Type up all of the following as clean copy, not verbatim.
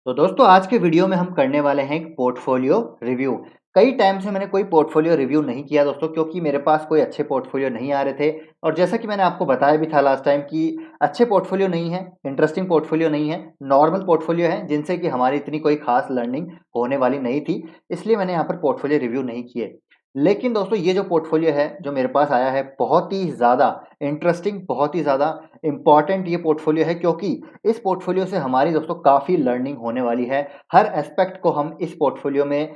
तो दोस्तों आज के वीडियो में हम करने वाले हैं एक पोर्टफोलियो रिव्यू। कई टाइम से मैंने कोई पोर्टफोलियो रिव्यू नहीं किया दोस्तों, क्योंकि मेरे पास कोई अच्छे पोर्टफोलियो नहीं आ रहे थे। और जैसा कि मैंने आपको बताया भी था लास्ट टाइम कि अच्छे पोर्टफोलियो नहीं है, इंटरेस्टिंग पोर्टफोलियो नहीं है, नॉर्मल पोर्टफोलियो है जिनसे कि हमारी इतनी कोई खास लर्निंग होने वाली नहीं थी। इसलिए मैंने यहाँ पर पोर्टफोलियो रिव्यू नहीं किए। लेकिन दोस्तों ये जो पोर्टफोलियो है जो मेरे पास आया है, बहुत ही ज़्यादा इंटरेस्टिंग, बहुत ही ज़्यादा इम्पॉर्टेंट ये पोर्टफोलियो है, क्योंकि इस पोर्टफोलियो से हमारी दोस्तों काफ़ी लर्निंग होने वाली है। हर एस्पेक्ट को हम इस पोर्टफोलियो में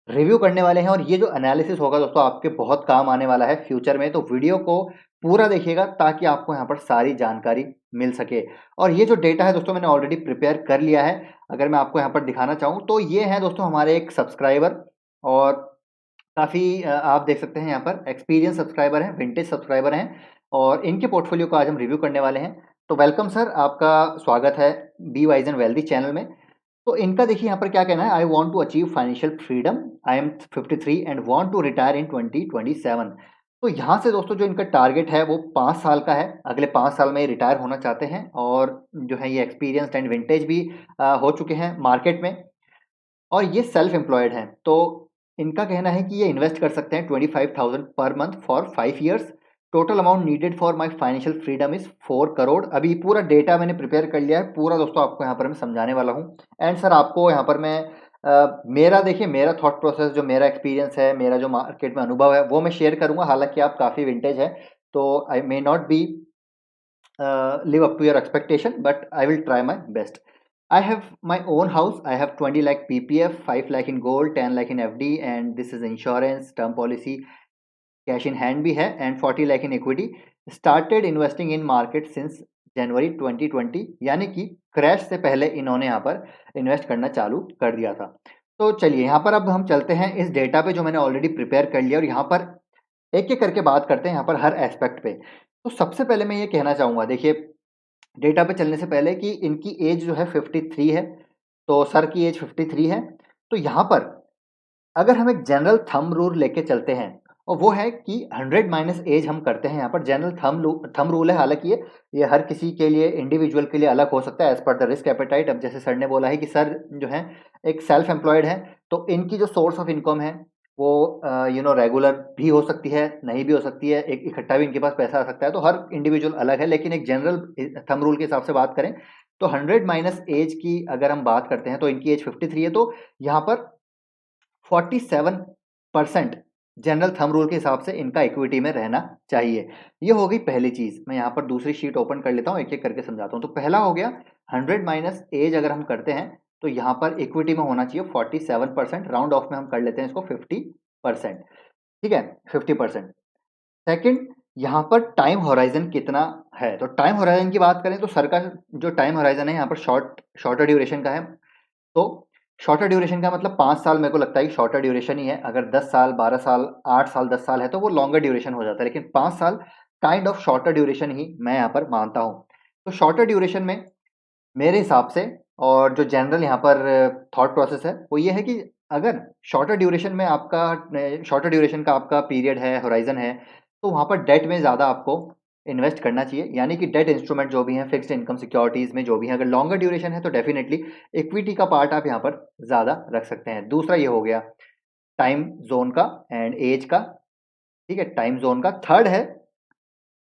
रिव्यू करने वाले हैं और ये जो एनालिसिस होगा दोस्तों आपके बहुत काम आने वाला है फ्यूचर में। तो वीडियो को पूरा देखिएगा ताकि आपको यहाँ पर सारी जानकारी मिल सके। और ये जो डेटा है दोस्तों मैंने ऑलरेडी प्रिपेयर कर लिया है। अगर मैं आपको यहाँ पर दिखाना चाहूँ तो ये है दोस्तों हमारे एक सब्सक्राइबर, और काफ़ी आप देख सकते हैं यहाँ पर एक्सपीरियंस सब्सक्राइबर हैं, विंटेज सब्सक्राइबर हैं, और इनके पोर्टफोलियो को आज हम रिव्यू करने वाले हैं। तो वेलकम सर, आपका स्वागत है be wise and wealthy channel में। तो इनका देखिए यहाँ पर क्या कहना है, I want to achieve financial freedom, I am 53 and want to retire in 2027। तो यहाँ से दोस्तों जो इनका टारगेट है वो 5 साल का है, अगले 5 साल में ये रिटायर होना चाहते हैं। और जो है ये एक्सपीरियंस्ड एंड विंटेज भी हो चुके हैं मार्केट में, और ये सेल्फ एम्प्लॉयड हैं। तो इनका कहना है कि ये इन्वेस्ट कर सकते हैं 25,000 per month for 5 years. Total amount needed for my financial freedom is 4 crore. अभी पूरा डेटा मैंने प्रिपेयर कर लिया है, पूरा दोस्तों आपको यहाँ पर मैं समझाने वाला हूँ। एंड सर आपको यहाँ पर मैं मेरा देखिए, मेरा थॉट प्रोसेस, जो मेरा एक्सपीरियंस है, मेरा जो मार्केट में अनुभव है वो मैं शेयर करूँगा। हालांकि आप काफ़ी विंटेज है, तो I may not be live up to your expectation, but I will try my best. I have my own house. I have 20 lakh PPF, 5 lakh in gold, 10 lakh in FD, and this is insurance, term policy, cash in hand भी है, and 40 lakh in equity. Started investing in market since जनवरी 2020, यानी कि crash से पहले इन्होंने यहाँ पर invest करना चालू कर दिया था। तो चलिए यहाँ पर अब हम चलते हैं इस डेटा पे जो मैंने ऑलरेडी प्रिपेयर कर लिया, और यहाँ पर एक एक करके बात करते हैं यहाँ पर हर एस्पेक्ट पे। तो सबसे पहले मैं ये कहना चाहूँगा, देखिए डेटा पे चलने से पहले, कि इनकी एज जो है 53 है। तो सर की एज 53 है। तो यहाँ पर अगर हम एक जनरल थंब रूल लेके चलते हैं, और वो है कि 100 माइनस एज हम करते हैं यहाँ पर जनरल थंब रूल है। हालांकि ये हर किसी के लिए, इंडिविजुअल के लिए अलग हो सकता है as per the risk appetite. अब जैसे सर ने बोला है कि सर जो है एक सेल्फ एम्प्लॉयड है, तो इनकी जो सोर्स ऑफ इनकम है वो रेगुलर भी हो सकती है, नहीं भी हो सकती है, एक इकट्ठा भी इनके पास पैसा आ सकता है। तो हर इंडिविजुअल अलग है, लेकिन एक जनरल थंब रूल के हिसाब से बात करें तो 100 माइनस एज की अगर हम बात करते हैं तो इनकी एज 53 है। तो यहाँ पर 47% जनरल थंब रूल के हिसाब से इनका इक्विटी में रहना चाहिए। ये हो गई पहली चीज़। मैं यहाँ पर दूसरी शीट ओपन कर लेता हूँ, एक-एक करके समझाता हूँ। तो पहला हो गया, 100 माइनस एज अगर हम करते हैं तो यहाँ पर इक्विटी में होना चाहिए 47%, राउंड ऑफ में हम कर लेते हैं इसको 50%। ठीक है, 50%। सेकंड, यहाँ पर टाइम होराइज़न कितना है? तो टाइम होराइज़न की बात करें तो सर का जो टाइम होराइज़न है यहाँ पर शॉर्टर ड्यूरेशन का है। तो शॉर्टर ड्यूरेशन का मतलब 5 साल, मेरे को लगता है कि शॉर्टर ड्यूरेशन ही है। अगर 10 साल, 12 साल, 8 साल, 10 साल है तो वो लॉन्गर ड्यूरेशन हो जाता है, लेकिन 5 साल काइंड ऑफ शॉर्टर ड्यूरेशन ही मैं यहाँ पर मानता हूँ। तो शॉर्टर ड्यूरेशन में मेरे हिसाब से, और जो जनरल यहाँ पर थॉट प्रोसेस है वो ये है कि अगर शॉर्टर ड्यूरेशन में आपका शॉर्टर ड्यूरेशन का आपका पीरियड है, होराइजन है, तो वहाँ पर डेट में ज़्यादा आपको इन्वेस्ट करना चाहिए। यानी कि डेट इंस्ट्रूमेंट जो भी हैं, फिक्स्ड इनकम सिक्योरिटीज़ में जो भी हैं, अगर लॉन्गर ड्यूरेशन है तो डेफिनेटली इक्विटी का पार्ट आप यहाँ पर ज़्यादा रख सकते हैं। दूसरा ये हो गया टाइम जोन का एंड एज का। ठीक है, टाइम जोन का। थर्ड है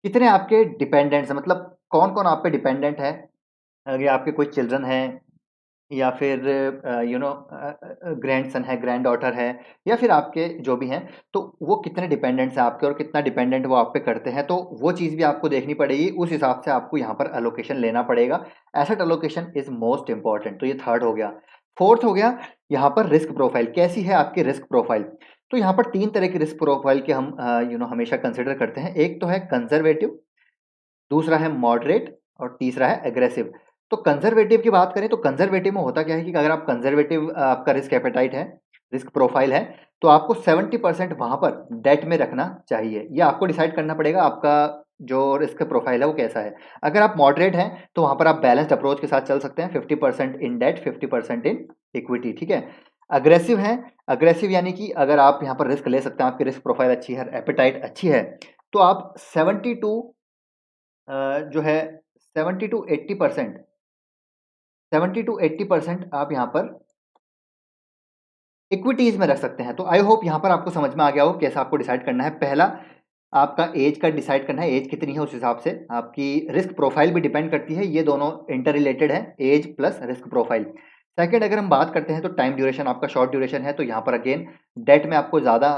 कितने आपके डिपेंडेंट्स हैं, मतलब कौन कौन आप पे डिपेंडेंट है। अगर आपके कोई चिल्ड्रन हैं, या फिर ग्रैंडसन है, ग्रैंड डॉटर है, या फिर आपके जो भी हैं, तो वो कितने डिपेंडेंट्स हैं आपके, और कितना डिपेंडेंट वो आप पे करते हैं। तो वो चीज़ भी आपको देखनी पड़ेगी, उस हिसाब से आपको यहाँ पर अलोकेशन लेना पड़ेगा। Asset allocation is most important. तो ये थर्ड हो गया। फोर्थ हो गया यहाँ पर रिस्क प्रोफाइल, कैसी है आपकी रिस्क प्रोफाइल। तो यहाँ पर 3 तरह की रिस्क प्रोफाइल के हम हमेशा कंसिडर करते हैं। एक तो है कंजर्वेटिव, दूसरा है मॉडरेट, और तीसरा है एग्रेसिव। तो कंजर्वेटिव की बात करें तो कंजर्वेटिव में होता क्या है कि अगर आप कंजर्वेटिव, आपका रिस्क एपेटाइट है, रिस्क प्रोफाइल है, तो आपको 70% वहाँ पर डेट में रखना चाहिए। ये आपको डिसाइड करना पड़ेगा आपका जो रिस्क प्रोफाइल है वो कैसा है। अगर आप मॉडरेट हैं तो वहाँ पर आप बैलेंस्ड अप्रोच के साथ चल सकते हैं, 50% इन डेट, 50% इन इक्विटी। ठीक है। अग्रेसिव है, अग्रेसिव यानी कि अगर आप यहाँ पर रिस्क ले सकते हैं, आपकी रिस्क प्रोफाइल अच्छी है, एपेटाइट अच्छी है, तो आप 70 टू जो है 70 टू 80% 70 to 80% आप यहाँ पर इक्विटीज़ में रख सकते हैं। तो आई होप यहाँ पर आपको समझ में आ गया हो कैसे आपको डिसाइड करना है। पहला आपका एज का डिसाइड करना है, एज कितनी है उस हिसाब से आपकी रिस्क प्रोफाइल भी डिपेंड करती है, ये दोनों इंटर रिलेटेड है, age plus risk profile. Second अगर हम बात करते हैं तो टाइम ड्यूरेशन आपका शॉर्ट ड्यूरेशन है, तो यहाँ पर अगेन डेट में आपको ज़्यादा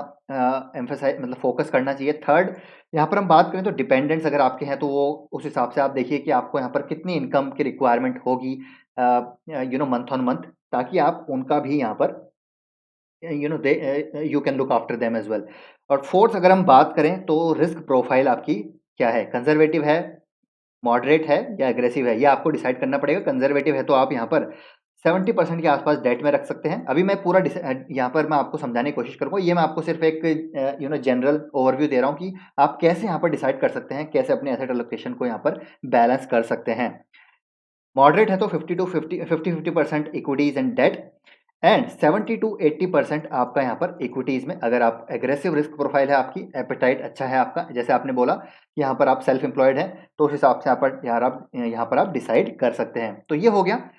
एम्फेसाइज मतलब फोकस करना चाहिए। थर्ड यहाँ पर हम बात करें तो डिपेंडेंट्स अगर आपके हैं तो वो उस हिसाब से आप देखिए कि आपको यहाँ पर कितनी इनकम की रिक्वायरमेंट होगी मंथ ऑन मंथ, ताकि आप उनका भी यहाँ पर they you can look after them as well. और फोर्थ अगर हम बात करें तो रिस्क प्रोफाइल आपकी क्या है, कंजर्वेटिव है, मॉडरेट है या एग्रेसिव है, ये आपको डिसाइड करना पड़ेगा। कंजर्वेटिव है तो आप यहाँ पर 70% के आसपास डेट में रख सकते हैं। अभी मैं पूरा यहाँ पर मैं आपको समझाने की कोशिश करूँगा, ये मैं आपको सिर्फ एक जनरल ओवरव्यू दे रहा हूँ कि आप कैसे यहाँ पर डिसाइड कर सकते हैं, कैसे अपने एसेट एलोकेशन को यहाँ पर बैलेंस कर सकते हैं। मॉडरेट है तो 50% equities and debt and 70 to 80% आपका यहाँ पर इक्विटीज में। अगर आप एग्रेसिव रिस्क प्रोफाइल है आपकी, एपेटाइट अच्छा है आपका, जैसे आपने बोला कि यहाँ पर आप सेल्फ एम्प्लॉयड हैं तो उस हिसाब से यहाँ पर आप डिसाइड कर सकते हैं। तो ये हो गया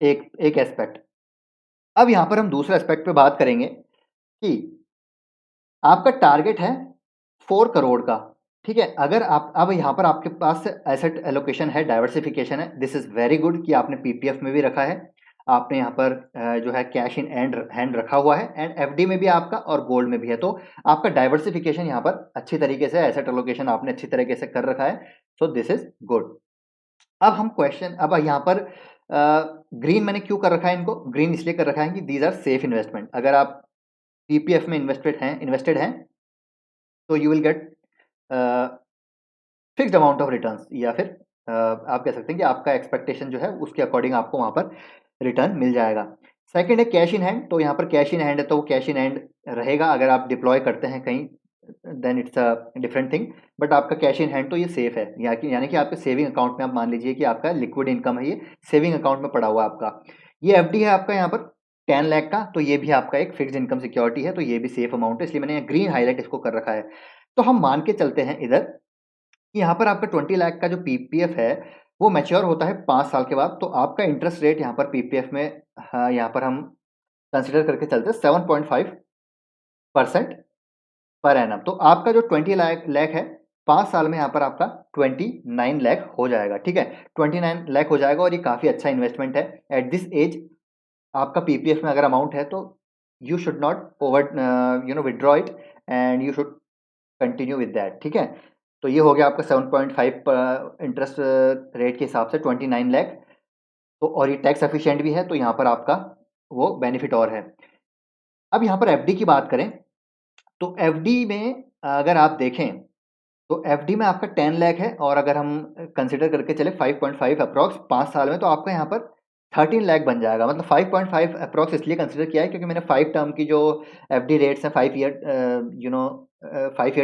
एक एक एस्पेक्ट। अब यहाँ पर हम दूसरे एस्पेक्ट पे बात करेंगे कि आपका टारगेट है 4 करोड़ का, ठीक है। अगर आप अब यहाँ पर आपके पास एसेट एलोकेशन है, डाइवर्सिफिकेशन है, दिस इज वेरी गुड कि आपने पीपीएफ में भी रखा है, आपने यहाँ पर जो है कैश इन हैंड रखा हुआ है, एंड एफडी में भी आपका और गोल्ड में भी है। तो आपका डाइवर्सिफिकेशन यहाँ पर अच्छी तरीके से, एसेट एलोकेशन आपने अच्छी तरीके से कर रखा है, सो दिस इज गुड। अब हम क्वेश्चन, अब यहाँ पर ग्रीन मैंने क्यों कर रखा है, इनको ग्रीन इसलिए कर रखा है कि दीज आर सेफ इन्वेस्टमेंट। अगर आप पीपीएफ में इन्वेस्टेड हैं तो you will get fixed amount of returns, या फिर आप कह सकते हैं कि आपका एक्सपेक्टेशन जो है उसके अकॉर्डिंग आपको वहाँ पर रिटर्न मिल जाएगा। सेकंड है कैश इन हैंड, तो यहाँ पर कैश इन हैंड है तो वो कैश इन हैंड रहेगा। अगर आप डिप्लॉय करते हैं कहीं then it's a different thing, but आपका कैश इन हैंड तो ये सेफ है, यानी कि आपके सेविंग अकाउंट में आप मान लीजिए कि आपका लिक्विड इनकम है, ये सेविंग अकाउंट में पड़ा हुआ आपका। ये एफडी है आपका यहाँ पर 10 लाख का, तो ये भी आपका एक फिक्स्ड इनकम सिक्योरिटी है, तो ये भी सेफ अमाउंट है, इसलिए मैंने ग्रीन हाईलाइट इसको कर रखा है। तो हम मान के चलते हैं इधर, यहाँ पर आपका 20 लाख का जो पीपीएफ है वो मैच्योर होता है 5 साल के बाद, तो आपका इंटरेस्ट रेट यहाँ पर पीपीएफ में, हाँ, यहाँ पर हम कंसिडर करके चलते हैं 7.5% पर एनम। तो आपका जो 20 लाख है 5 साल में यहाँ पर आपका 29 लाख हो जाएगा, ठीक है, 29 लाख हो जाएगा, और ये काफ़ी अच्छा इन्वेस्टमेंट है एट दिस एज। आपका पीपीएफ में अगर अमाउंट है तो you should not over withdraw it, and you should continue with that, ठीक है। तो ये हो गया आपका 7.5 इंटरेस्ट रेट के हिसाब से 29 लाख। तो और ये टैक्स एफिशिएंट भी है, तो यहाँ पर आपका वो बेनिफिट और है। अब यहाँ पर एफडी की बात करें तो एफडी में अगर आप देखें तो एफडी में आपका 10 लाख है, और अगर हम कंसिडर करके चले 5.5 अप्रॉक्स 5 साल में, तो आपका यहाँ पर 13 लाख बन जाएगा। मतलब 5.5 अप्रॉक्स इसलिए कंसिडर किया है क्योंकि मैंने 5 टर्म की जो एफडी रेट्स हैं, 5 ईयर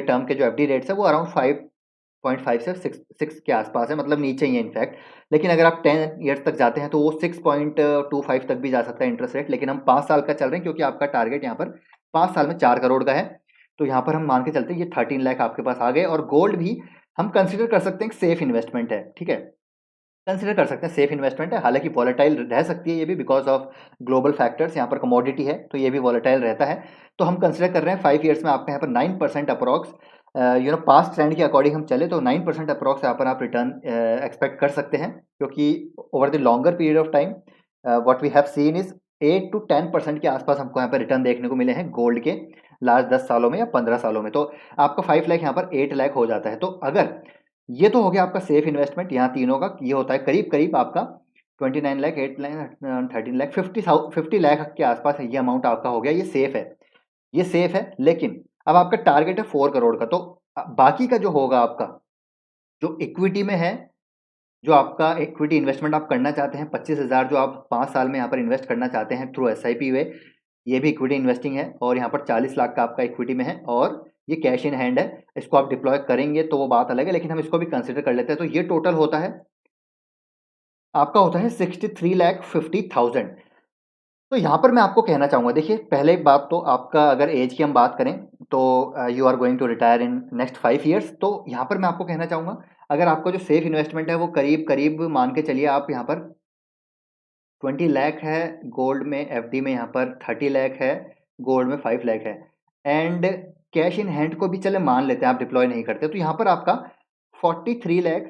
टर्म के जो एफडी रेट्स है वो अराउंड 5.5 से 6 के आसपास है, मतलब नीचे ही है इनफैक्ट। लेकिन अगर आप 10 ईयर्स तक जाते हैं तो वो 6.25 तक भी जा सकता है इंटरेस्ट रेट, लेकिन हम 5 साल का चल रहे हैं क्योंकि आपका टारगेट यहाँ पर 5 साल में 4 करोड़ का है। तो यहाँ पर हम मान के चलते हैं ये 13 लाख आपके पास आ गए। और गोल्ड भी हम कंसिडर कर सकते हैं सेफ इन्वेस्टमेंट है, ठीक है, कंसिडर कर सकते हैं सेफ इन्वेस्टमेंट है। हालांकि वॉलेटाइल रह सकती है ये भी, बिकॉज ऑफ ग्लोबल फैक्टर्स, यहाँ पर कमोडिटी है तो ये भी वॉलेटाइल रहता है। तो हम कंसिडर कर रहे हैं 5 ईयर्स में आपके यहाँ पर 9% अप्रॉक्स, पास्ट ट्रेंड के अकॉर्डिंग हम चले तो 9% अप्रॉक्स यहाँ पर आप रिटर्न एक्सपेक्ट कर सकते हैं, क्योंकि over the longer period of time what we have seen is 8 to 10% के आसपास हमको यहाँ पर रिटर्न देखने को मिले हैं गोल्ड के लास्ट 10 सालों में या 15 सालों में। तो आपका 5 लाख यहाँ पर 8 लाख हो जाता है। तो अगर ये तो हो गया आपका सेफ इन्वेस्टमेंट, यहाँ तीनों का ये होता है करीब करीब आपका 29 लाख, 8 लाख, 13 लाख, 50 लाख के आसपास है, ये अमाउंट आपका हो गया, ये सेफ है, ये सेफ है। लेकिन अब आपका टारगेट है 4 करोड़ का, तो बाकी का जो होगा आपका, जो इक्विटी में है, जो आपका इक्विटी इन्वेस्टमेंट आप करना चाहते हैं 25,000 जो आप 5 साल में यहाँ पर इन्वेस्ट करना चाहते हैं थ्रू एसआईपी वे, ये भी इक्विटी इन्वेस्टिंग है, और यहाँ पर 40 लाख का आपका इक्विटी में है, और ये कैश इन हैंड है। इसको आप डिप्लॉय करेंगे तो वो बात अलग है, लेकिन हम इसको भी कंसिडर कर लेते हैं। तो ये टोटल होता है आपका, होता है 63,50,000। तो यहाँ पर मैं आपको कहना चाहूँगा, देखिए पहले बात तो आपका अगर एज की हम बात करें तो you are going to retire in next 5 years. तो यहाँ पर मैं आपको कहना चाहूँगा, अगर आपका जो सेफ इन्वेस्टमेंट है वो करीब करीब मान के चलिए आप यहाँ पर 20 लाख है, गोल्ड में एफडी में यहाँ पर 30 लाख है, गोल्ड में 5 लाख है, एंड कैश इन हैंड को भी चले मान लेते हैं आप डिप्लॉय नहीं करते, तो यहाँ पर आपका 43 लाख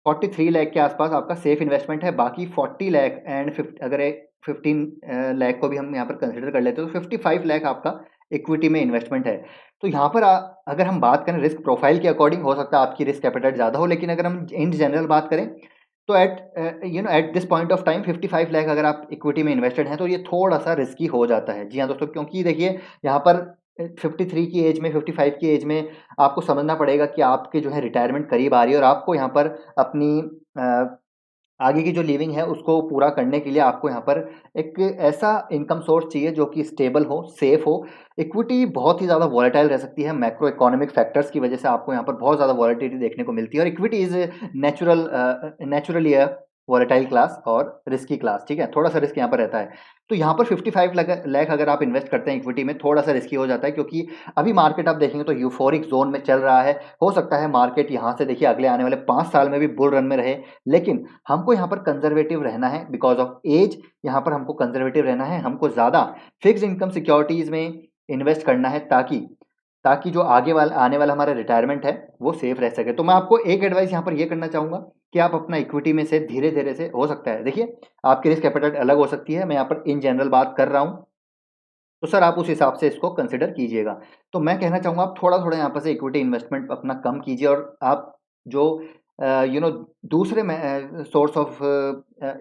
43 लाख के आसपास आपका सेफ इन्वेस्टमेंट है। बाकी 40 लाख एंड अगर 15 लाख को भी हम यहाँ पर कंसिडर कर लेते हैं तो 55 लाख आपका इक्विटी में इन्वेस्टमेंट है। तो यहाँ पर अगर हम बात करें रिस्क प्रोफाइल के अकॉर्डिंग, हो सकता है आपकी रिस्क एपेटाइट ज़्यादा हो, लेकिन अगर हम इन जनरल बात करें तो at this point of time 55 lakh अगर आप इक्विटी में इन्वेस्टेड हैं तो ये थोड़ा सा रिस्की हो जाता है। जी हाँ दोस्तों, क्योंकि देखिए यहाँ पर 53 की एज में, 55 की एज में आपको समझना पड़ेगा कि आपके जो है रिटायरमेंट करीब आ रही है और आपको यहाँ पर अपनी आगे की जो लिविंग है उसको पूरा करने के लिए आपको यहाँ पर एक ऐसा इनकम सोर्स चाहिए जो कि स्टेबल हो, सेफ हो। इक्विटी बहुत ही ज़्यादा वॉलेटाइल रह सकती है, मैक्रो इकोनॉमिक फैक्टर्स की वजह से आपको यहाँ पर बहुत ज़्यादा वॉलेटिलिटी देखने को मिलती है, और equity is naturally volatile class और रिस्की क्लास, ठीक है, थोड़ा सा रिस्क यहाँ पर रहता है। तो यहाँ पर 55 लाख अगर आप इन्वेस्ट करते हैं इक्विटी में, थोड़ा सा रिस्की हो जाता है, क्योंकि अभी मार्केट आप देखेंगे तो यूफोरिक जोन में चल रहा है। हो सकता है मार्केट यहाँ से देखिए अगले आने वाले 5 साल में भी बुल रन में रहे, लेकिन हमको यहाँ पर कंजर्वेटिव रहना है बिकॉज ऑफ एज। यहाँ पर हमको कंजर्वेटिव रहना है, हमको ज़्यादा फिक्स इनकम सिक्योरिटीज़ में इन्वेस्ट करना है ताकि जो आने वाला हमारा रिटायरमेंट है वो सेफ रह सके। तो मैं आपको एक एडवाइस यहाँ पर ये करना चाहूँगा कि आप अपना इक्विटी में से धीरे धीरे से, हो सकता है देखिए आपकी रिस्क एपेटाइट अलग हो सकती है, मैं यहाँ पर इन जनरल बात कर रहा हूँ, तो सर आप उस हिसाब से इसको कंसिडर कीजिएगा। तो मैं कहना चाहूँगा आप थोड़ा-थोड़ा यहाँ पर से इक्विटी इन्वेस्टमेंट अपना कम कीजिए, और आप जो दूसरे सोर्स ऑफ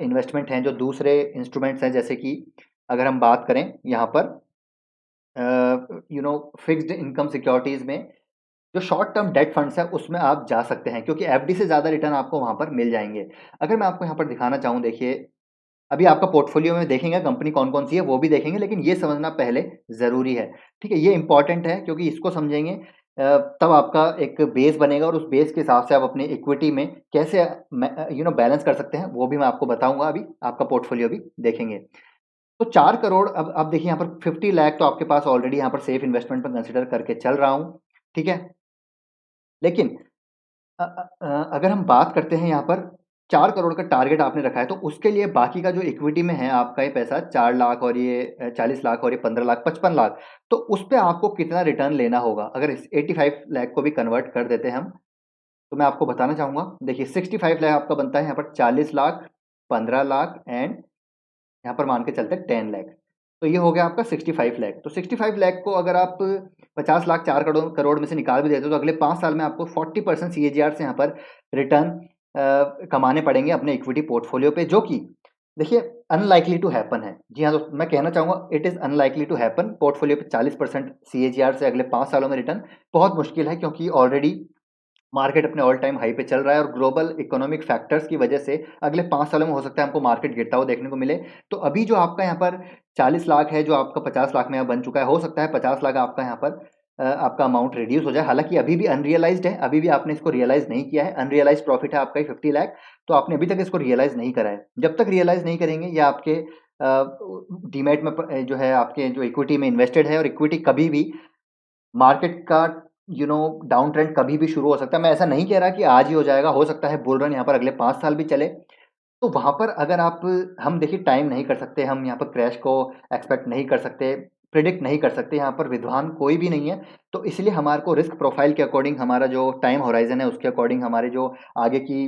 इन्वेस्टमेंट हैं, जो दूसरे इंस्ट्रूमेंट्स हैं, जैसे कि अगर हम बात करें यहाँ पर फिक्स्ड इनकम सिक्योरिटीज़ में जो शॉर्ट टर्म डेट फंड्स हैं उसमें आप जा सकते हैं, क्योंकि एफडी से ज़्यादा रिटर्न आपको वहाँ पर मिल जाएँगे। अगर मैं आपको यहाँ पर दिखाना चाहूँ, देखिए अभी आपका पोर्टफोलियो में देखेंगे कंपनी कौन-कौन सी है वो भी देखेंगे, लेकिन ये समझना पहले ज़रूरी है, ठीक है? ये इम्पोर्टेंट है क्योंकि इसको समझेंगे तब आपका एक बेस बनेगा, और उस बेस के हिसाब से आप अपनी इक्विटी में कैसे बैलेंस कर सकते हैं वो भी मैं आपको बताऊँगा। अभी आपका पोर्टफोलियो भी देखेंगे। तो 4 करोड़, अब देखिए यहाँ पर 50 लाख तो आपके पास ऑलरेडी यहाँ पर सेफ इन्वेस्टमेंट में कंसिडर करके चल रहा हूँ, ठीक है? लेकिन अगर हम बात करते हैं यहाँ पर 4 करोड़ का टारगेट आपने रखा है, तो उसके लिए बाकी का जो इक्विटी में है आपका ये पैसा 4 लाख और ये 40 लाख और ये 15 लाख, 55 लाख, तो उस पे आपको कितना रिटर्न लेना होगा? अगर इस 85 लाख को भी कन्वर्ट कर देते हैं हम, तो मैं आपको बताना चाहूँगा। देखिए 65 लाख आपका बनता है यहाँ पर 40 लाख, 15 लाख एंड यहाँ पर मान के चलते हैं 10 लाख। तो ये हो गया आपका 65 लाख। तो 65 लाख को अगर आप 50 लाख 4 करोड़ में से निकाल भी देते हो तो अगले 5 साल में आपको 40% सीएजीआर से यहाँ पर रिटर्न कमाने पड़ेंगे अपने इक्विटी पोर्टफोलियो पे, जो कि देखिए अनलाइकली टू हैपन है। जी हाँ, तो मैं कहना चाहूँगा it is unlikely to happen. Portfolio पे 40% सीएजीआर से अगले 5 सालों में रिटर्न बहुत मुश्किल है, क्योंकि ऑलरेडी मार्केट अपने ऑल टाइम हाई पे चल रहा है और ग्लोबल इकोनॉमिक फैक्टर्स की वजह से अगले 5 सालों में हो सकता है हमको मार्केट गिरता हुआ देखने को मिले। तो अभी जो आपका यहाँ पर 40 लाख है, जो आपका 50 लाख में यहाँ बन चुका है, हो सकता है 50 लाख आपका यहाँ पर आपका अमाउंट रिड्यूस हो जाए। हालाँकि अभी भी अनरियलाइज़्ड है, अभी भी आपने इसको रियलाइज़ नहीं किया है। अनरियलाइज़्ड प्रॉफिट है आपका ही 50 लाख, तो आपने अभी तक इसको रियलाइज़ नहीं करा है। जब तक रियलाइज़ नहीं करेंगे या आपके डीमैट में जो है आपके जो इक्विटी में इन्वेस्टेड है, और इक्विटी कभी भी मार्केट का डाउन ट्रेंड कभी भी शुरू हो सकता है। मैं ऐसा नहीं कह रहा कि आज ही हो जाएगा, हो सकता है बुल रन यहाँ पर अगले 5 साल भी चले। तो वहाँ पर अगर हम देखिए टाइम नहीं कर सकते, हम यहाँ पर क्रैश को एक्सपेक्ट नहीं कर सकते, प्रिडिक्ट नहीं कर सकते, यहाँ पर विद्वान कोई भी नहीं है। तो इसलिए हमारे को रिस्क प्रोफाइल के अकॉर्डिंग, हमारा जो टाइम होराइज़न है उसके अकॉर्डिंग, हमारे जो आगे की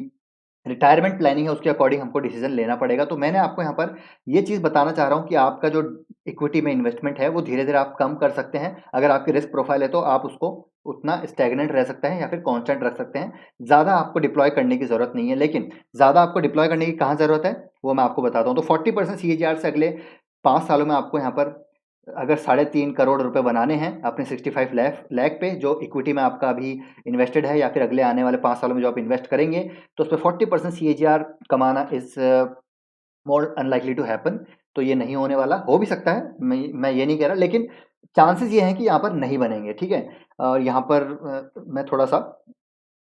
रिटायरमेंट प्लानिंग है उसके अकॉर्डिंग हमको डिसीजन लेना पड़ेगा। तो मैंने आपको यहाँ पर ये चीज़ बताना चाह रहा हूँ कि आपका जो इक्विटी में इन्वेस्टमेंट है वो धीरे-धीरे आप कम कर सकते हैं। अगर आपकी रिस्क प्रोफाइल है तो आप उसको उतना स्टैग्नेंट रह सकते हैं या फिर कांस्टेंट रख सकते हैं। ज़्यादा आपको डिप्लॉय करने की ज़रूरत नहीं है, लेकिन ज़्यादा आपको डिप्लॉय करने की कहाँ ज़रूरत है वो मैं आपको बताता हूँ। तो 40% सीएजीआर से अगले 5 सालों में आपको यहाँ पर अगर 3.5 करोड़ रुपए बनाने हैं अपने 65 लाख पे, जो इक्विटी में आपका अभी इन्वेस्टेड है, या फिर अगले आने वाले 5 सालों में जो आप इन्वेस्ट करेंगे, तो उस पे 40% सीएजीआर कमाना is more unlikely to happen. तो ये नहीं होने वाला, हो भी सकता है, मैं ये नहीं कह रहा, लेकिन चांसेस ये हैं कि यहाँ पर नहीं बनेंगे, ठीक है? और यहाँ पर मैं थोड़ा-सा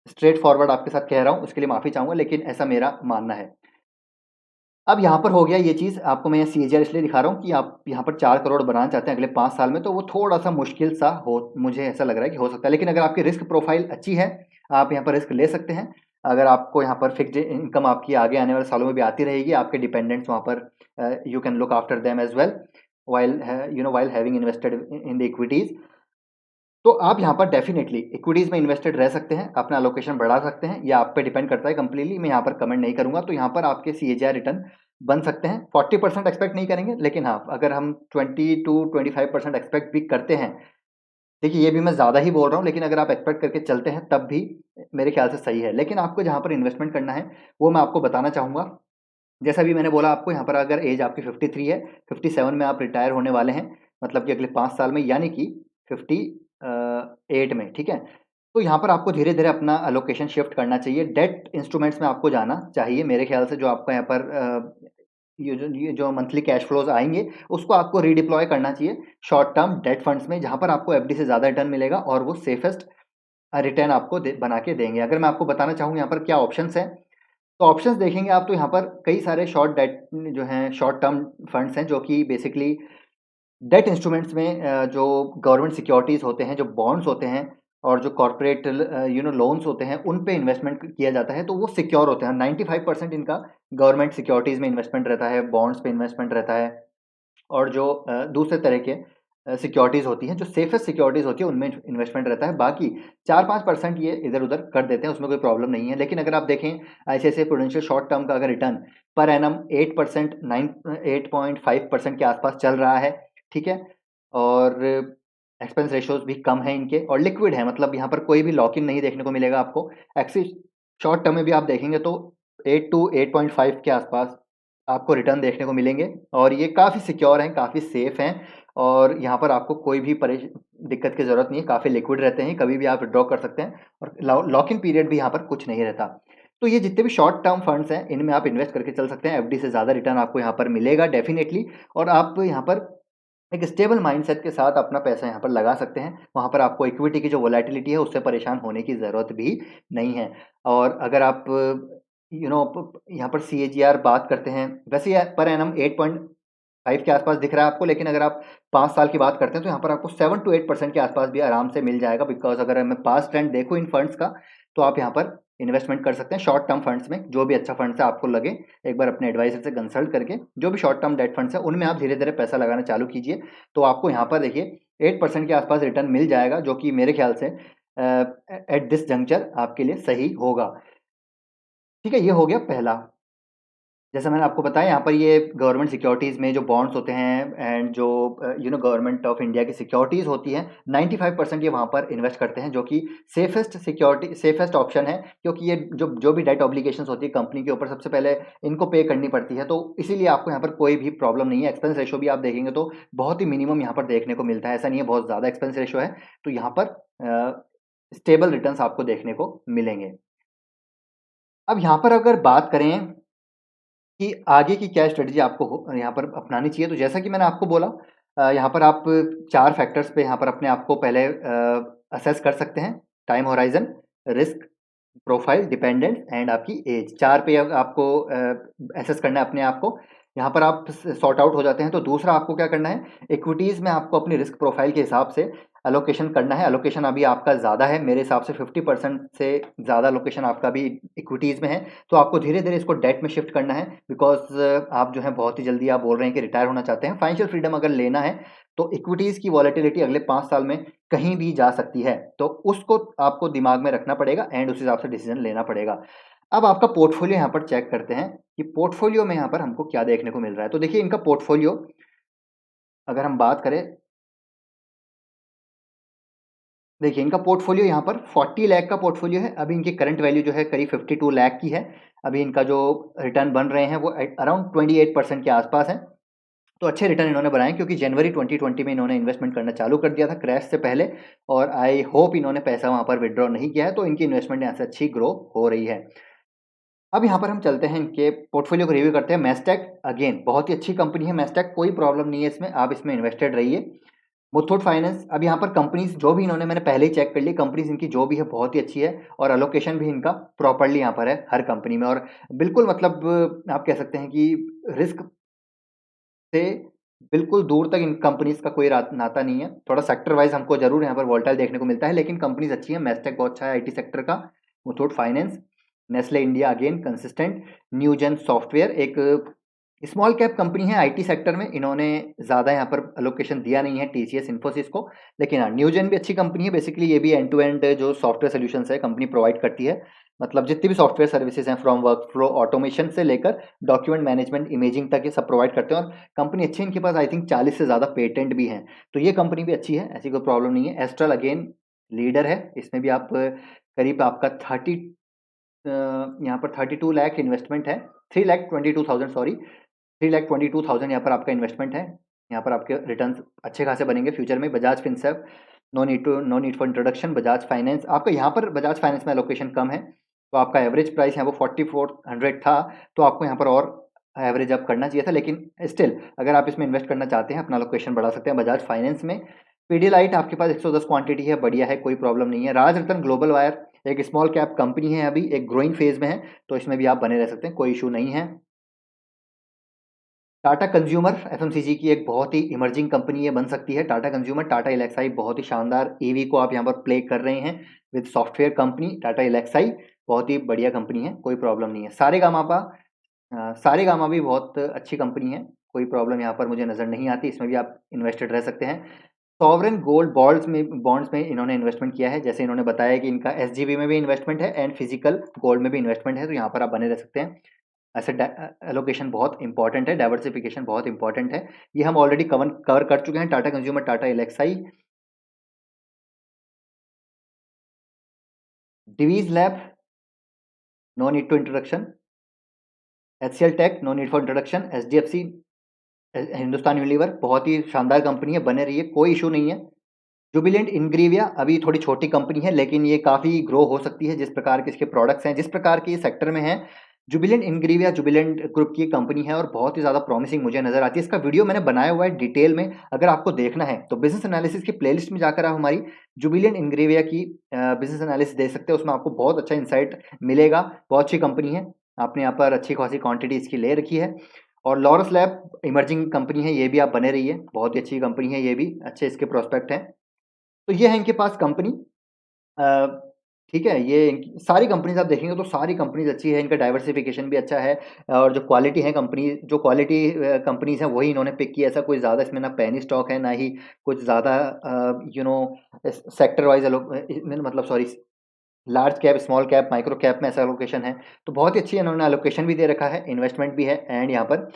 स्ट्रेट फॉरवर्ड आपके साथ कह रहा हूँ, उसके लिए माफ़ी चाहूँगा, लेकिन ऐसा मेरा मानना है। अब यहाँ पर हो गया ये चीज़, आपको मैं सीएजीआर इसलिए दिखा रहा हूँ कि आप यहाँ पर 4 करोड़ बनाना चाहते हैं अगले 5 साल में, तो वो थोड़ा-सा मुश्किल सा मुझे ऐसा लग रहा है कि हो सकता है। लेकिन अगर आपकी रिस्क प्रोफाइल अच्छी है, आप यहाँ पर रिस्क ले सकते हैं। अगर आपको यहाँ पर फिक्स्ड इनकम आपकी आगे आने वाले सालों में भी आती रहेगी, आपके डिपेंडेंट्स वहाँ पर you can look after them as well while while having invested in the equities. तो आप यहाँ पर डेफ़िनेटली इक्विटीज़ में इन्वेस्टेड रह सकते हैं, अपना एलोकेशन बढ़ा सकते हैं, ये आप पे डिपेंड करता है कंप्लीटली, मैं यहाँ पर कमेंट नहीं करूँगा। तो यहाँ पर आपके सीएजीआर रिटर्न बन सकते हैं, 40% एक्सपेक्ट नहीं करेंगे, लेकिन हाँ, अगर हम 20 टू 25% एक्सपेक्ट भी करते हैं, देखिए ये भी मैं ज़्यादा ही बोल रहा हूँ, लेकिन अगर आप एक्सपेक्ट करके चलते हैं तब भी मेरे ख्याल से सही है। लेकिन आपको जहाँ पर इन्वेस्टमेंट करना है, वो मैं आपको बताना चाहूँगा। जैसा अभी मैंने बोला आपको, यहाँ पर अगर एज आपकी 53 है, 57 में आप रिटायर होने वाले हैं, मतलब कि अगले 5 साल में, यानी कि 58 में, ठीक है? तो यहाँ पर आपको धीरे-धीरे अपना एलोकेशन शिफ्ट करना चाहिए, डेट इंस्ट्रूमेंट्स में आपको जाना चाहिए। मेरे ख्याल से जो आपका यहाँ पर ये जो मंथली कैश फ्लोज़ आएँगे, उसको आपको रीडिप्लॉय करना चाहिए शॉर्ट टर्म डेट फंड्स में, जहाँ पर आपको एफडी से ज़्यादा रिटर्न मिलेगा और वो सेफेस्ट रिटर्न आपको बना के देंगे। अगर मैं आपको बताना चाहूँ यहाँ पर क्या ऑप्शंस हैं, तो ऑप्शंस देखेंगे आप, तो यहाँ पर कई सारे शॉर्ट डेट जो हैं, शॉर्ट टर्म फंड्स हैं, जो कि बेसिकली डेट इंस्ट्रूमेंट्स में जो गवर्नमेंट सिक्योरिटीज़ होते हैं, जो बॉन्ड्स होते हैं और जो कॉर्पोरेट लोन्स होते हैं, उन पे इन्वेस्टमेंट किया जाता है, तो वो सिक्योर होते हैं। 95% इनका गवर्नमेंट सिक्योरिटीज़ में इन्वेस्टमेंट रहता है, बॉन्ड्स पे इन्वेस्टमेंट रहता है, और जो दूसरे तरह के सिक्योरिटीज़ होती हैं, जो सेफेस्ट सिक्योरिटीज़ होती है, उनमें इन्वेस्टमेंट रहता है। बाकी 4-5% ये इधर-उधर कर देते हैं, उसमें कोई प्रॉब्लम नहीं है। लेकिन अगर आप देखें आईसीआईसीआई प्रूडेंशियल शॉर्ट टर्म का अगर रिटर्न पर एनम 8%, 8.5% के आसपास चल रहा है, ठीक है? और एक्सपेंस रेशियोज़ भी कम हैं इनके और लिक्विड है, मतलब यहाँ पर कोई भी लॉक इन नहीं देखने को मिलेगा आपको। एक्सिस शॉर्ट टर्म में भी आप देखेंगे तो 8 टू 8.5 के आसपास आपको रिटर्न देखने को मिलेंगे, और ये काफ़ी सिक्योर हैं, काफ़ी सेफ़ हैं, और यहाँ पर आपको कोई भी दिक्कत की ज़रूरत नहीं है, काफ़ी लिक्विड रहते हैं, कभी भी आप विथड्रॉ कर सकते हैं, और लॉक इन पीरियड भी यहाँ पर कुछ नहीं रहता। तो ये जितने भी शॉर्ट टर्म फंड्स हैं, इनमें आप इन्वेस्ट करके चल सकते हैं, एफडी से ज़्यादा रिटर्न आपको यहाँ पर मिलेगा डेफ़िनेटली, और आप यहाँ पर एक स्टेबल माइंडसेट के साथ अपना पैसा यहाँ पर लगा सकते हैं। वहाँ पर आपको इक्विटी की जो वोलेटिलिटी है, उससे परेशान होने की ज़रूरत भी नहीं है। और अगर आप यहाँ पर सीएजीआर बात करते हैं, वैसे ये पर एनम 8.5 के आसपास दिख रहा है आपको, लेकिन अगर आप 5 साल की बात करते हैं, तो यहाँ पर आपको 7 टू 8% के आसपास भी आराम से मिल जाएगा, बिकॉज़ अगर मैं पास्ट ट्रेंड देखूँ इन फंड्स का, तो आप यहाँ पर इन्वेस्टमेंट कर सकते हैं शॉर्ट टर्म फंड्स में, जो भी अच्छा फंड्स है आपको लगे, एक बार अपने एडवाइज़र से कंसल्ट करके, जो भी शॉर्ट टर्म डेट फंड्स हैं, उनमें आप धीरे-धीरे पैसा लगाना चालू कीजिए। तो आपको यहाँ पर देखिए 8% के आसपास रिटर्न मिल जाएगा, जो कि मेरे ख्याल से एट दिस जंक्चर आपके लिए सही होगा। ठीक है, ये हो गया पहला। जैसा मैंने आपको बताया, यहाँ पर ये गवर्नमेंट सिक्योरिटीज़ में जो बॉन्ड्स होते हैं एंड जो गवर्नमेंट ऑफ इंडिया की सिक्योरिटीज़ होती हैं, 95% ये वहाँ पर इन्वेस्ट करते हैं, जो कि सेफेस्ट ऑप्शन है, क्योंकि ये जो जो भी डेट ऑब्लिगेशंस होती है कंपनी के ऊपर, सबसे पहले इनको पे करनी पड़ती है, तो इसीलिए आपको यहाँ पर कोई भी प्रॉब्लम नहीं है। एक्सपेंस रेशियो भी आप देखेंगे तो बहुत ही मिनिमम यहाँ पर देखने को मिलता है, ऐसा नहीं है बहुत ज़्यादा एक्सपेंस रेशियो है, तो यहाँ पर स्टेबल रिटर्न्स आपको देखने को मिलेंगे। अब यहाँ पर अगर बात करें कि आगे की क्या स्ट्रेटजी आपको यहाँ पर अपनानी चाहिए, तो जैसा कि मैंने आपको बोला, यहाँ पर आप 4 फैक्टर्स पे यहाँ पर अपने आप को पहले असेस कर सकते हैं। Time horizon, risk profile, dependence and आपकी एज, 4 पे अब आपको असेस करना है अपने आप को। यहाँ पर आप सॉर्ट आउट हो जाते हैं, तो दूसरा आपको क्या करना है, इक्विटीज़ में आपको अपनी रिस्क प्रोफाइल के हिसाब से एलोकेशन करना है। एलोकेशन अभी आपका ज़्यादा है, मेरे हिसाब से 50% से ज़्यादा एलोकेशन आपका अभी इक्विटीज़ में है, तो आपको धीरे-धीरे इसको डेट में शिफ्ट करना है, बिकॉज़ आप जो है बहुत ही जल्दी आप बोल रहे हैं कि रिटायर होना चाहते हैं। फाइनेंशियल फ्रीडम अगर लेना है, तो इक्विटीज़ की वॉलेटिलिटी अगले 5 साल में कहीं भी जा सकती है, तो उसको आपको दिमाग में रखना पड़ेगा एंड उस हिसाब से डिसीज़न लेना पड़ेगा। अब आपका पोर्टफोलियो यहाँ पर चेक करते हैं कि पोर्टफोलियो में यहाँ पर हमको क्या देखने को मिल रहा है। तो देखिए इनका पोर्टफोलियो अगर हम बात करें, देखिए इनका पोर्टफोलियो यहाँ पर 40 लाख का पोर्टफोलियो है। अभी इनकी करंट वैल्यू जो है करीब 52 लाख की है। अभी इनका जो रिटर्न बन रहे हैं वो अराउंड 28% के आसपास हैं। तो अच्छे रिटर्न इन्होंने बनाए, क्योंकि जनवरी 2020 में इन्होंने इन्वेस्टमेंट करना चालू कर दिया था क्रैश से पहले, और आई होप इन्होंने पैसा वहाँ पर विथड्रॉ नहीं किया है, तो इनकी इन्वेस्टमेंट यहाँ से अच्छी ग्रो हो रही है। अब यहाँ पर हम चलते हैं, इनके पोर्टफोलियो को रिव्यू करते हैं। मैस्टेक अगेन बहुत ही अच्छी कंपनी है मैस्टेक, कोई प्रॉब्लम नहीं है इसमें, आप इसमें इन्वेस्टेड रहिए। मुथूट फाइनेंस, अब यहाँ पर कंपनीज जो भी इन्होंने, मैंने पहले ही चेक कर ली, कंपनीज इनकी जो भी है बहुत ही अच्छी है, और एलोकेशन भी इनका प्रॉपर्ली यहाँ पर है हर कंपनी में, और बिल्कुल मतलब आप कह सकते हैं कि रिस्क से बिल्कुल दूर तक इन कंपनीज का कोई नाता नहीं है। थोड़ा सेक्टर वाइज हमको जरूर यहाँ पर वोलेटाइल देखने को मिलता है, लेकिन कंपनीज अच्छी है। मैस्टेक बहुत अच्छा है आईटी सेक्टर का, Muthoot finance. Nestle India again consistent, Newgen software एक स्मॉल कैप कंपनी है आईटी सेक्टर में, इन्होंने ज़्यादा यहाँ पर एलोकेशन दिया नहीं है टीसीएस इन्फोसिस को, लेकिन हाँ न्यूजेन भी अच्छी कंपनी है। बेसिकली ये भी एंड टू एंड जो सॉफ्टवेयर सोल्यूशंस है कंपनी प्रोवाइड करती है, मतलब जितनी भी सॉफ्टवेयर सर्विसेज हैं फ्रॉम वर्क फ्लो ऑटोमेशन से लेकर डॉक्यूमेंट मैनेजमेंट इमेजिंग तक ये सब प्रोवाइड करते हैं। और कंपनी अच्छी है, इनके पास आई थिंक 40 से ज़्यादा पेटेंट भी हैं, तो ये कंपनी भी अच्छी है, ऐसी कोई प्रॉब्लम नहीं है। एस्ट्रल अगेन लीडर है, इसमें भी आप करीब आपका 30 यहाँ पर 32 लाख इन्वेस्टमेंट है, 3,22,000 सॉरी, 3,22,000 यहाँ पर आपका इन्वेस्टमेंट है। यहाँ पर आपके रिटर्न्स अच्छे खासे बनेंगे फ्यूचर में। Bajaj Finserv, no need for introduction. Bajaj finance, आपका यहाँ पर बजाज फाइनेंस में एलोकेशन कम है, तो आपका एवरेज प्राइस है वो 4400 था, तो आपको यहाँ पर और एवरेज अप करना चाहिए था, लेकिन स्टिल अगर आप इसमें इन्वेस्ट करना चाहते हैं अपना लोकेशन बढ़ा सकते हैं बजाज फाइनेंस में। पीडीलाइट आपके पास 110 क्वांटिटी है, बढ़िया है, कोई प्रॉब्लम नहीं है। राज रतन ग्लोबल वायर एक स्मॉल कैप कंपनी है, अभी एक ग्रोइंग फेज में है, तो इसमें भी आप बने रह सकते हैं, कोई इशू नहीं है। टाटा कंज्यूमर एफएमसीजी की एक बहुत ही इमर्जिंग कंपनी ये बन सकती है। टाटा कंज्यूमर, टाटा एलेक्साई बहुत ही शानदार ईवी को आप यहाँ पर प्ले कर रहे हैं विद सॉफ्टवेयर कंपनी टाटा एलेक्साई, बहुत ही बढ़िया कंपनी है, कोई प्रॉब्लम नहीं है। सारेगामा भी बहुत अच्छी कंपनी है, कोई प्रॉब्लम यहाँ पर मुझे नज़र नहीं आती, इसमें भी आप इन्वेस्टेड रह सकते हैं। सॉवरेन गोल्ड बॉन्ड्स में इन्होंने इन्वेस्टमेंट किया है, जैसे इन्होंने बताया कि इनका एसजीबी में भी इन्वेस्टमेंट है एंड फिजिकल गोल्ड में भी इन्वेस्टमेंट है, तो यहाँ पर आप बने रह सकते हैं। एसेट एलोकेशन बहुत इंपॉर्टेंट है, डाइवर्सिफिकेशन बहुत इंपॉर्टेंट है, ये हम ऑलरेडी कवर कर चुके हैं। Tata Consumer, Tata Elxsi, Divi's lab, no need to introduction. HCL Tech, no need for introduction. HDFC, Hindustan Unilever बहुत ही शानदार कंपनी है, बने रही है, कोई इशू नहीं है। जुबिलेंट इंग्रीविया अभी थोड़ी छोटी कंपनी है, लेकिन ये काफ़ी ग्रो हो सकती है जिस प्रकार के इसके प्रोडक्ट्स हैं, जिस प्रकार के ये सेक्टर में है। जुबिलेंट इंग्रीविया जुबिलेंट ग्रुप की कंपनी है और बहुत ही ज़्यादा प्रॉमिसिंग मुझे नज़र आती है। इसका वीडियो मैंने बनाया हुआ है डिटेल में, अगर आपको देखना है तो बिजनेस एनालिसिस की प्लेलिस्ट में जाकर आप हमारी जुबिलेंट इंग्रीविया की बिजनेस एनालिसिस देख सकते हैं, उसमें आपको बहुत अच्छा इंसाइट मिलेगा। बहुत अच्छी कंपनी है, आपने यहाँ पर अच्छी खासी क्वांटिटी इसकी ले रखी है। और लॉरस लैब इमर्जिंग कंपनी है, ये भी आप बने रहिए, बहुत ही अच्छी कंपनी है, ये भी अच्छे इसके प्रोस्पेक्ट हैं। तो ये है इनके पास कंपनी, ठीक है, ये सारी कंपनीज आप देखेंगे तो सारी कंपनीज अच्छी है, इनका डाइवर्सिफिकेशन भी अच्छा है, और जो क्वालिटी है कंपनी, जो क्वालिटी कंपनीज हैं वही इन्होंने पिक किया। ऐसा कोई ज़्यादा इसमें ना पैनी स्टॉक है, ना ही कुछ ज़्यादा यू नो सेक्टर वाइज मतलब sorry large cap small cap micro cap में ऐसा एलोकेशन है, तो बहुत ही अच्छी इन्होंने एलोकेशन भी दे रखा है, इन्वेस्टमेंट भी है, एंड यहाँ पर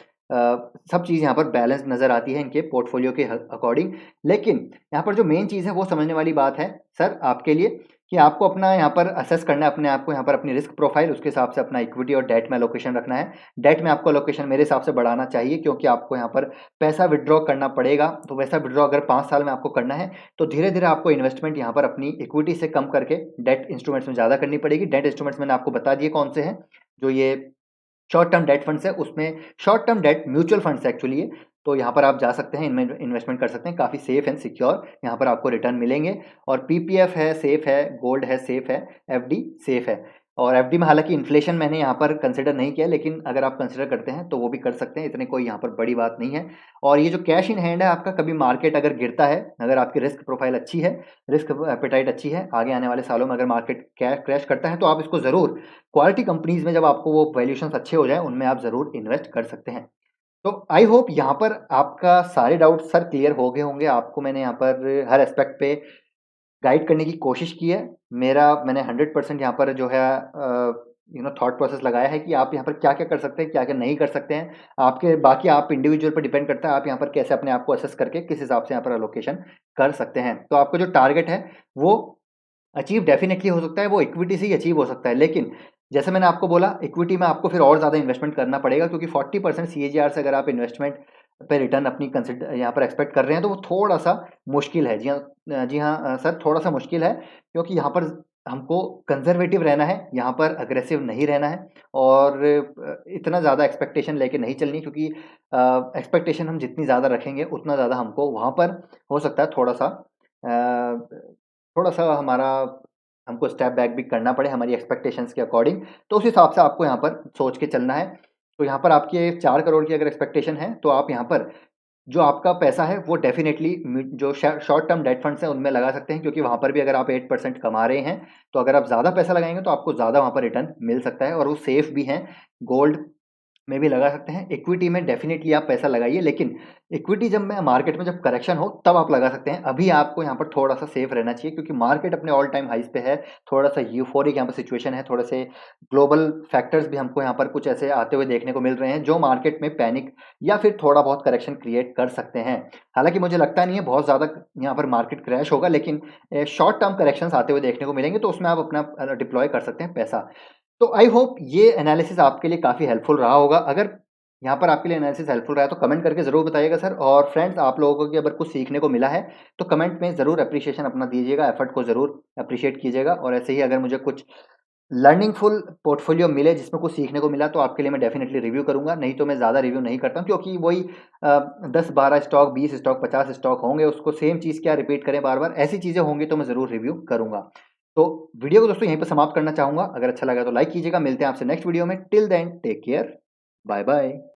सब चीज़ यहाँ पर बैलेंस नज़र आती है इनके पोर्टफोलियो के अकॉर्डिंग। लेकिन यहाँ पर जो मेन चीज़ है वो समझने वाली बात है सर आपके लिए, कि आपको अपना यहाँ पर असेस करना है अपने आप को, यहाँ पर अपनी रिस्क प्रोफाइल, उसके हिसाब से अपना इक्विटी और डेट में एलोकेशन रखना है। डेट में आपको एलोकेशन मेरे हिसाब से बढ़ाना चाहिए, क्योंकि आपको यहाँ पर पैसा विड्रॉ करना पड़ेगा, तो वैसा विड्रॉ अगर 5 साल में आपको करना है तो धीरे धीरे आपको इन्वेस्टमेंट यहाँ पर अपनी इक्विटी से कम करके डेट इंस्ट्रूमेंट्स में ज़्यादा करनी पड़ेगी। डेट इंस्ट्रूमेंट्स मैंने आपको बता दिए कौन से हैं, जो ये शॉर्ट टर्म डेट फंड्स है, उसमें short term debt mutual funds है एक्चुअली ये, तो यहाँ पर आप जा सकते हैं, इनमें इन्वेस्टमेंट कर सकते हैं, काफ़ी सेफ एंड सिक्योर, यहाँ पर आपको रिटर्न मिलेंगे। और पीपीएफ है, सेफ है, गोल्ड है, सेफ है, एफडी सेफ है। और एफडी में हालांकि इन्फ्लेशन मैंने यहाँ पर कंसिडर नहीं किया, लेकिन अगर आप कंसिडर करते हैं तो वो भी कर सकते हैं, इतने कोई यहाँ पर बड़ी बात नहीं है। और ये जो कैश इन हैंड है आपका, कभी मार्केट अगर गिरता है, अगर आपकी रिस्क प्रोफाइल अच्छी है, रिस्क एपेटाइट अच्छी है, आगे आने वाले सालों में अगर मार्केट क्रैश करता है तो आप इसको ज़रूर क्वालिटी कंपनीज में, जब आपको वो वैल्यूएशंस अच्छे हो जाए, उनमें आप ज़रूर इन्वेस्ट कर सकते हैं। तो आई होप यहाँ पर आपका सारे डाउट सर क्लियर हो गए होंगे, आपको मैंने यहाँ पर हर एस्पेक्ट पे गाइड करने की कोशिश की है। मैंने 100% यहाँ पर जो है थॉट प्रोसेस लगाया है कि आप यहाँ पर क्या क्या कर सकते हैं, क्या क्या नहीं कर सकते हैं, आपके बाकी आप इंडिविजुअल पर डिपेंड करता है, आप यहाँ पर कैसे अपने आप को असेस करके किस हिसाब से यहाँ पर एलोकेशन कर सकते हैं। तो आपका जो टारगेट है वो अचीव डेफिनेटली हो सकता है, वो इक्विटी से ही अचीव हो सकता है, लेकिन जैसे मैंने आपको बोला इक्विटी में आपको फिर और ज़्यादा इन्वेस्टमेंट करना पड़ेगा, क्योंकि 40% सीएजीआर से अगर आप इन्वेस्टमेंट पे रिटर्न अपनी कंसिडर यहाँ पर एक्सपेक्ट कर रहे हैं तो वो थोड़ा सा मुश्किल है। जी हाँ सर, थोड़ा सा मुश्किल है, क्योंकि यहाँ पर हमको कंजर्वेटिव रहना है, यहाँ पर अग्रेसिव नहीं रहना है, और इतना ज़्यादा एक्सपेक्टेशन लेके नहीं चलनी, क्योंकि एक्सपेक्टेशन हम जितनी ज़्यादा रखेंगे उतना ज़्यादा हमको वहाँ पर हो सकता है थोड़ा सा हमारा हमको स्टेप बैक भी करना पड़े हमारी एक्सपेक्टेशंस के अकॉर्डिंग, तो उस हिसाब से आपको यहाँ पर सोच के चलना है। तो यहाँ पर आपकी 4 करोड़ की अगर एक्सपेक्टेशन है तो आप यहाँ पर जो आपका पैसा है वो डेफ़िनेटली जो शॉर्ट टर्म डेट फंड्स हैं उनमें लगा सकते हैं, क्योंकि वहाँ पर भी अगर आप 8% कमा रहे हैं, तो अगर आप ज़्यादा पैसा लगाएँगे तो आपको ज़्यादा वहाँ पर रिटर्न मिल सकता है और वो सेफ़ भी हैं। गोल्ड में भी लगा सकते हैं, इक्विटी में डेफ़िनेटली आप पैसा लगाइए, लेकिन इक्विटी जब में मार्केट में जब करेक्शन हो तब आप लगा सकते हैं। अभी आपको यहाँ पर थोड़ा-सा सेफ रहना चाहिए, क्योंकि मार्केट अपने ऑल टाइम हाइज़ पे है, थोड़ा-सा यूफ़ोरिक यहाँ पर सिचुएशन है, थोड़े से ग्लोबल फैक्टर्स भी हमको यहाँ पर कुछ ऐसे आते हुए देखने को मिल रहे हैं, जो मार्केट में पैनिक या फिर थोड़ा बहुत करेक्शन क्रिएट कर सकते हैं। हालाँकि मुझे लगता नहीं है बहुत ज़्यादा यहाँ पर मार्केट क्रैश होगा, लेकिन शॉर्ट टर्म करेक्शंस आते हुए देखने को मिलेंगे, तो उसमें आप अपना डिप्लॉय कर सकते हैं पैसा। तो आई होप ये एनालिसिस आपके लिए काफ़ी हेल्पफुल रहा होगा। अगर यहाँ पर आपके लिए एनालिसिस हेल्पफुल रहा है तो कमेंट करके ज़रूर बताइएगा सर। और फ्रेंड्स, आप लोगों को कि अगर कुछ सीखने को मिला है तो कमेंट में ज़रूर एप्रिसिएशन अपना दीजिएगा, एफर्ट को ज़रूर एप्रिशिएट कीजिएगा। और ऐसे ही अगर मुझे कुछ लर्निंगफुल पोर्टफोलियो मिले जिसमें कुछ सीखने को मिला तो आपके लिए मैं डेफिनेटली रिव्यू करूँगा, नहीं तो मैं ज़्यादा रिव्यू नहीं करता हूँ, क्योंकि वही 10-12 स्टॉक, 20 स्टॉक, 50 स्टॉक होंगे, उसको सेम चीज़ क्या रिपीट करें बार-बार, ऐसी चीज़ें होंगी तो मैं ज़रूर रिव्यू करूँगा। तो वीडियो को दोस्तों यहीं पे समाप्त करना चाहूँगा। अगर अच्छा लगा तो लाइक कीजिएगा। मिलते हैं आपसे नेक्स्ट वीडियो में। Till then take care. Bye bye.